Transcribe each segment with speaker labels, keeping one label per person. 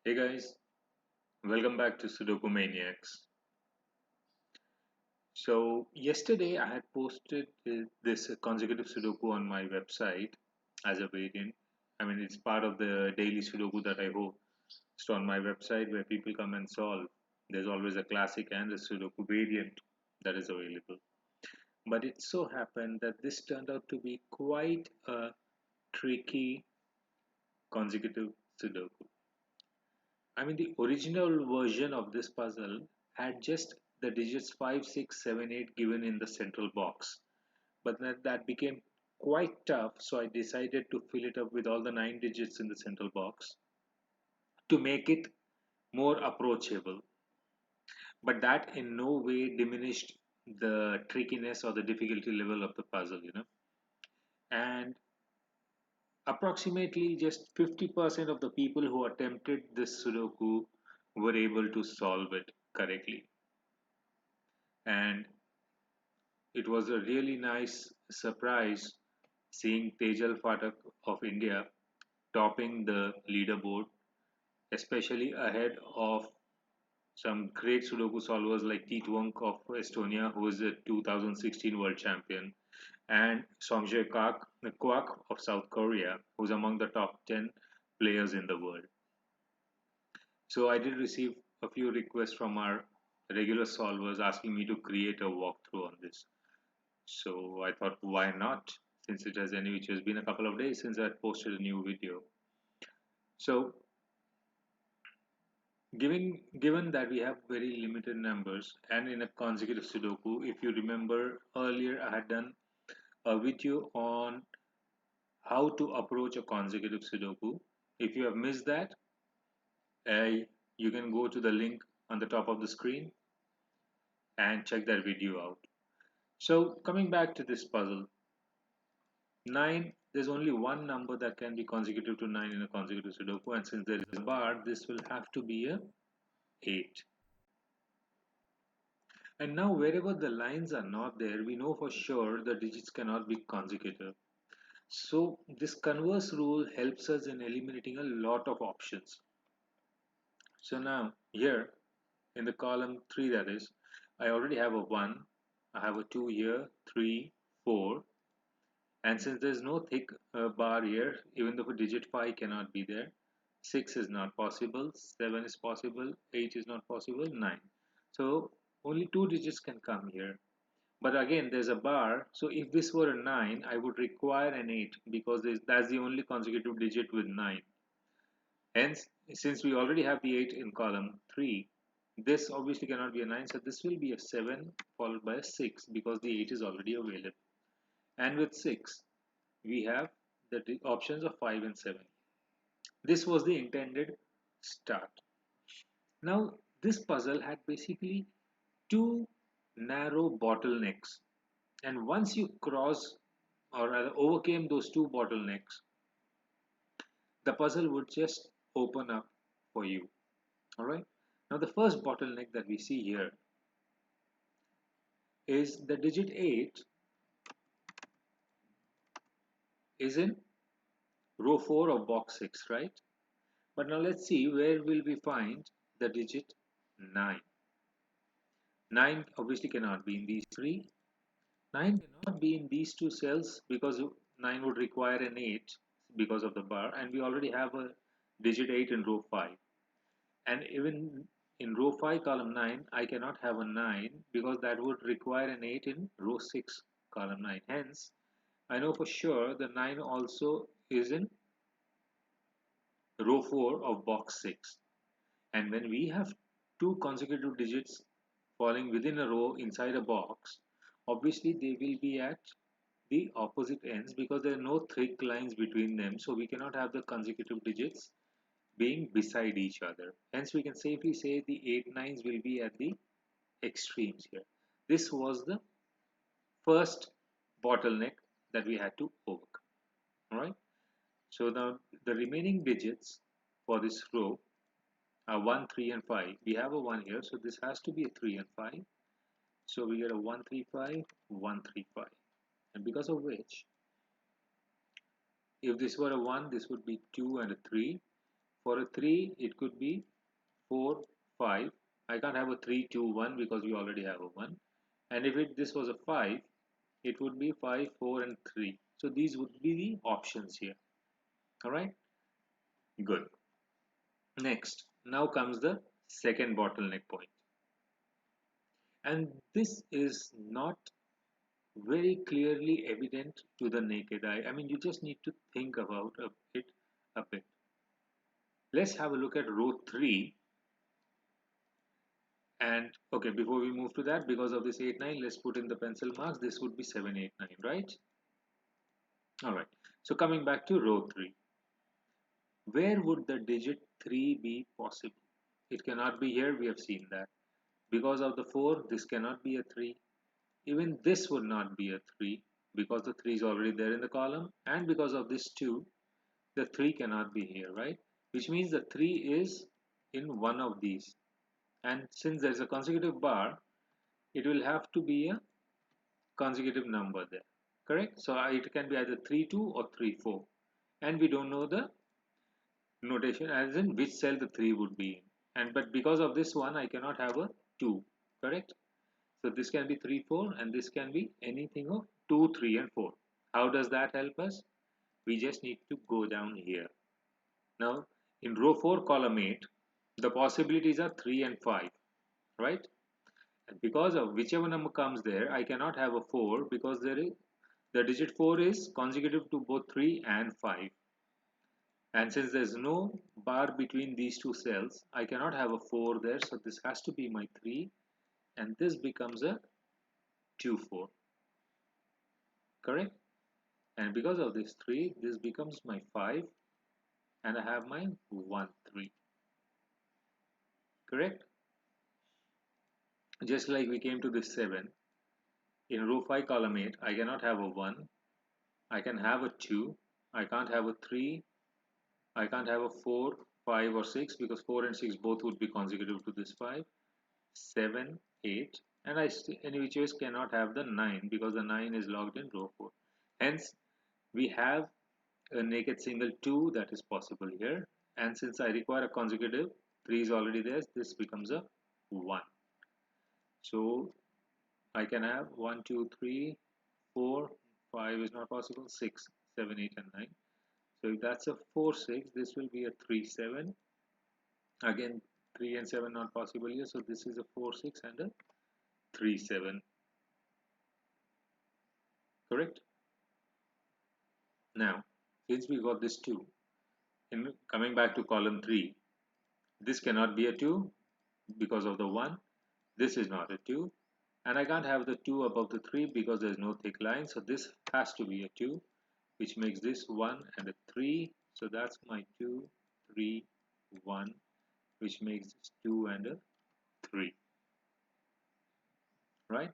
Speaker 1: Hey guys, welcome back to Sudoku Maniacs. So, yesterday I had posted this consecutive Sudoku on my website as a variant. I mean, it's part of the daily Sudoku that I host on my website where people come and solve. There's always a classic and a Sudoku variant that is available. But it so happened that this turned out to be quite a tricky consecutive Sudoku. I mean, the original version of this puzzle had just the digits 5, 6, 7, 8 given in the central box. But then that became quite tough, so I decided to fill it up with all the 9 digits in the central box to make it more approachable. But that in no way diminished the trickiness or the difficulty level of the puzzle. And approximately just 50% of the people who attempted this Sudoku were able to solve it correctly. And it was a really nice surprise seeing Tejal Phatak of India topping the leaderboard, especially ahead of some great Sudoku solvers like Titwunk of Estonia, who is the 2016 world champion, and Songjae Kwak of South Korea, who's among the top 10 players in the world. So I did receive a few requests from our regular solvers asking me to create a walkthrough on this. So I thought, why not? Since it has any, which has been a couple of days since I posted a new video. So given that we have very limited numbers and in a consecutive Sudoku, if you remember earlier, I had done a video on how to approach a consecutive Sudoku. If you have missed that, uh, you can go to the link on the top of the screen and check that video out. So coming back to this puzzle, 9, there's only one number that can be consecutive to 9 in a consecutive Sudoku, and since there is a bar, this will have to be a 8. And now wherever the lines are not there, we know for sure the digits cannot be consecutive. So this converse rule helps us in eliminating a lot of options. So now here in the column 3, that is, I already have a 1, I have a 2 here, 3, 4, and since there's no thick bar here, even though digit 5 cannot be there, 6 is not possible, 7 is possible, 8 is not possible, 9. So only 2 digits can come here. But again, there's a bar, so if this were a 9, I would require an 8 because that's the only consecutive digit with 9. Hence, since we already have the 8 in column 3, this obviously cannot be a 9, so this will be a 7 followed by a 6 because the 8 is already available. And with 6, we have the options of 5 and 7. This was the intended start. Now, this puzzle had basically two narrow bottlenecks, and once you cross or rather overcame those two bottlenecks, the puzzle would just open up for you. All right. Now, the first bottleneck that we see here is the digit 8 is in row 4 of box 6, right? But now let's see where will we find the digit 9. 9 obviously cannot be in these three. 9 cannot be in these two cells because 9 would require an 8 because of the bar, and we already have a digit 8 in row 5. And even in row 5 column 9, I cannot have a 9 because that would require an 8 in row 6 column 9. Hence, I know for sure the 9 also is in row 4 of box 6. And when we have two consecutive digits falling within a row inside a box, obviously they will be at the opposite ends because there are no thick lines between them, so we cannot have the consecutive digits being beside each other. Hence, we can safely say the 8 nines will be at the extremes here. This was the first bottleneck that we had to overcome. Alright, so now the remaining digits for this row are 1, 3, and 5. We have a 1 here, so this has to be a 3 and 5. So we get a 1, 3, 5, 1, 3, 5. And because of which, if this were a 1, this would be 2 and a 3. For a 3, it could be 4, 5. I can't have a 3, 2, 1 because we already have a 1. And if this was a 5, it would be 5, 4 and 3. So these would be the options here. Alright, good. Next, now comes the second bottleneck point. And this is not very clearly evident to the naked eye. I mean, you just need to think about it a bit. Let's have a look at row 3. And okay, before we move to that, because of this 8, 9, let's put in the pencil marks. This would be 7, 8, 9, right? All right. So coming back to row 3, where would the digit 3 be possible? It cannot be here. We have seen that. Because of the 4, this cannot be a 3. Even this would not be a 3 because the 3 is already there in the column. And because of this 2, the 3 cannot be here, right? Which means the 3 is in one of these. And since there's a consecutive bar, it will have to be a consecutive number there, correct? So it can be either 3 2 or 3 4, and we don't know the notation as in which cell the 3 would be in. And but because of this one, I cannot have a 2, correct? So this can be 3 4, and this can be anything of 2 3 and 4. How does that help us? We just need to go down here. Now in row 4 column 8, the possibilities are 3 and 5, right? And because of whichever number comes there, I cannot have a 4 because there is the digit 4 is consecutive to both 3 and 5. And since there's no bar between these two cells, I cannot have a 4 there. So this has to be my 3, and this becomes a 2 4. Correct? And because of this 3, this becomes my 5, and I have my 1 3. Correct? Just like we came to this 7. In row 5 column 8, I cannot have a 1. I can have a 2. I can't have a 3. I can't have a 4, 5 or 6 because 4 and 6 both would be consecutive to this 5, 7, 8, and I in which case cannot have the 9 because the 9 is logged in row 4. Hence, we have a naked single 2 that is possible here, and since I require a consecutive, 3 is already there, this becomes a 1. So I can have 1, 2, 3, 4, 5 is not possible, 6, 7, 8 and 9. So if that's a 4 6, this will be a 3 7. Again 3 and 7 not possible here, so this is a 4 6 and a 3 7. Correct? Now since we got this 2, in coming back to column 3, this cannot be a 2 because of the 1. This is not a 2, and I can't have the 2 above the 3 because there's no thick line, so this has to be a 2, which makes this 1 and a 3. So that's my 2 3 1, which makes this 2 and a 3, right?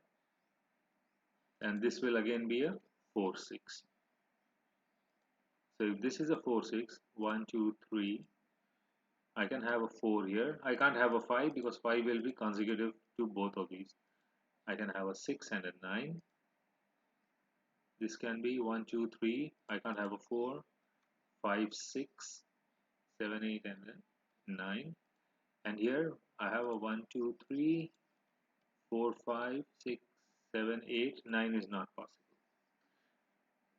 Speaker 1: And this will again be a 4 6. So if this is a 4 6, 1 2 3, I can have a 4 here. I can't have a 5 because 5 will be consecutive to both of these. I can have a 6 and a 9. This can be 1 2 3. I can't have a 4, 5 6, 7 8 and a 9. And here I have a 1 2 3, 4 5 6 7 8. 9 is not possible.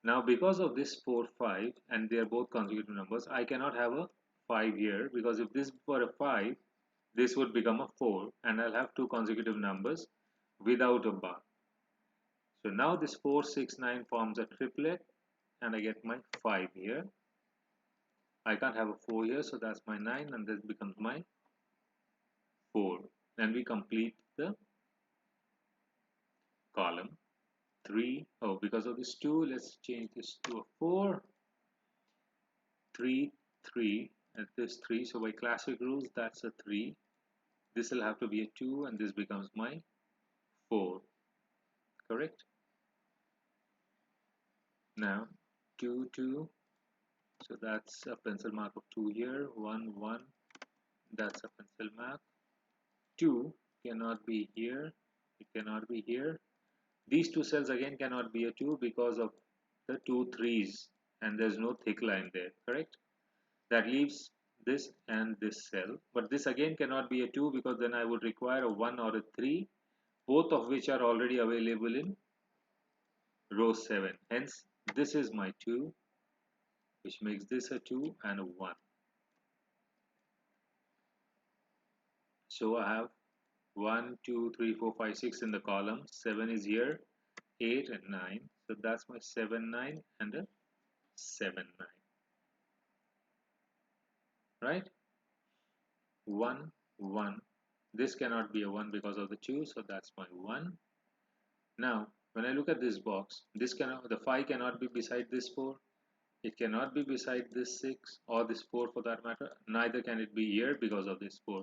Speaker 1: Now because of this 4 5 and they are both consecutive numbers, I cannot have a 5 here because if this were a 5, this would become a 4 and I'll have two consecutive numbers without a bar. So now this 4 6 9 forms a triplet and I get my 5 here. I can't have a 4 here, so that's my 9 and this becomes my 4. And we complete the column. 3, oh, because of this 2, let's change this to a 4, 3 3, and this 3, so by classic rules that's a 3. This will have to be a 2 and this becomes my 4. Correct? Now 2 2, so that's a pencil mark of 2 here. 1 1, that's a pencil mark. 2 cannot be here, it cannot be here. These two cells again cannot be a 2 because of the two 3's and there's no thick line there. Correct? That leaves this and this cell, but this again cannot be a 2 because then I would require a 1 or a 3, both of which are already available in row 7. Hence, this is my 2, which makes this a 2 and a 1. So I have 1, 2, 3, 4, 5, 6 in the column, 7 is here, 8 and 9. So that's my 7, 9 and a 7, 9. Right? 1, 1. This cannot be a 1 because of the 2, so that's my 1. Now, when I look at this box, the 5 cannot be beside this 4. It cannot be beside this 6 or this 4 for that matter. Neither can it be here because of this 4.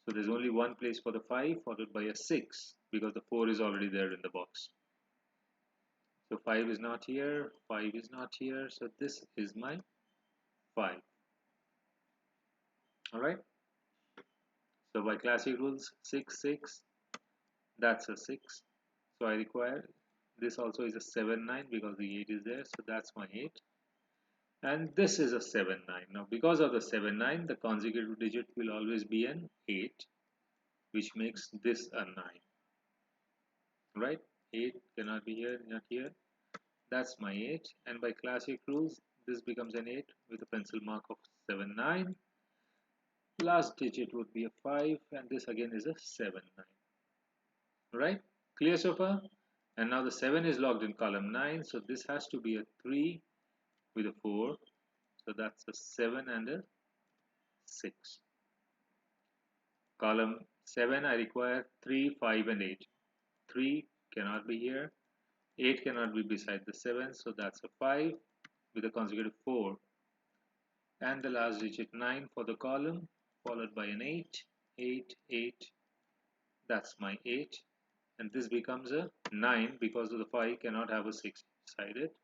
Speaker 1: So there's only one place for the 5 followed by a 6 because the 4 is already there in the box. So 5 is not here, 5 is not here, so this is my 5. Alright, so by classic rules, 6, 6, that's a 6. So I require, this also is a 7, 9 because the 8 is there, so that's my 8. And this is a 7, 9. Now because of the 7, 9, the consecutive digit will always be an 8, which makes this a 9. Right? 8 cannot be here, not here. That's my 8. And by classic rules, this becomes an 8 with a pencil mark of 7, 9. Last digit would be a 5, and this again is a 7, 9. Right? Clear so far? And now the 7 is logged in column 9, so this has to be a 3 with a 4. So that's a 7 and a 6. Column 7, I require 3, 5, and 8. 3 cannot be here. 8 cannot be beside the 7, so that's a 5 with a consecutive 4. And the last digit 9 for the column, followed by an 8, 8, 8. That's my 8. And this becomes a 9 because of the 5 cannot have a 6 beside it.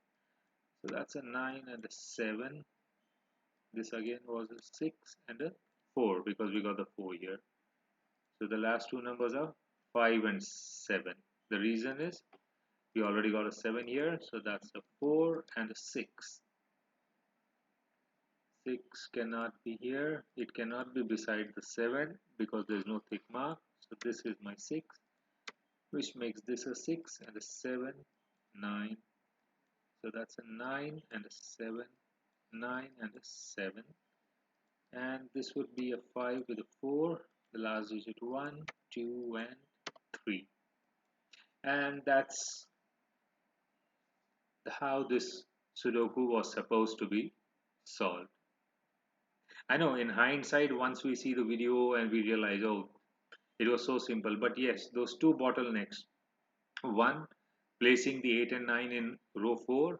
Speaker 1: So that's a 9 and a 7. This again was a 6 and a 4 because we got the 4 here. So the last two numbers are 5 and 7. The reason is we already got a 7 here, so that's a 4 and a 6. 6 cannot be here. It cannot be beside the 7 because there is no tick mark. So this is my 6, which makes this a 6 and a 7, 9. So that's a 9 and a 7, 9 and a 7. And this would be a 5 with a 4. The last digit 1, 2, and 3. And that's how this Sudoku was supposed to be solved. I know in hindsight, once we see the video and we realize, oh, it was so simple. But yes, those two bottlenecks, one, placing the 8 and 9 in row 4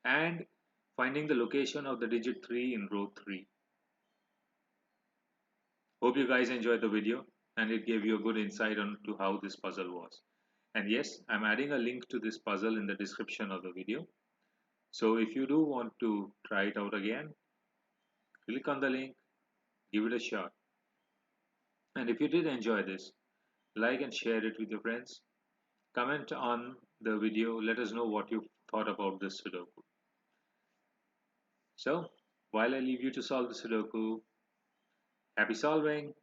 Speaker 1: and finding the location of the digit 3 in row 3. Hope you guys enjoyed the video and it gave you a good insight on to how this puzzle was. And yes, I'm adding a link to this puzzle in the description of the video. So if you do want to try it out again, click on the link, give it a shot. And if you did enjoy this, like and share it with your friends. Comment on the video, let us know what you thought about this Sudoku. So, while I leave you to solve the Sudoku, happy solving!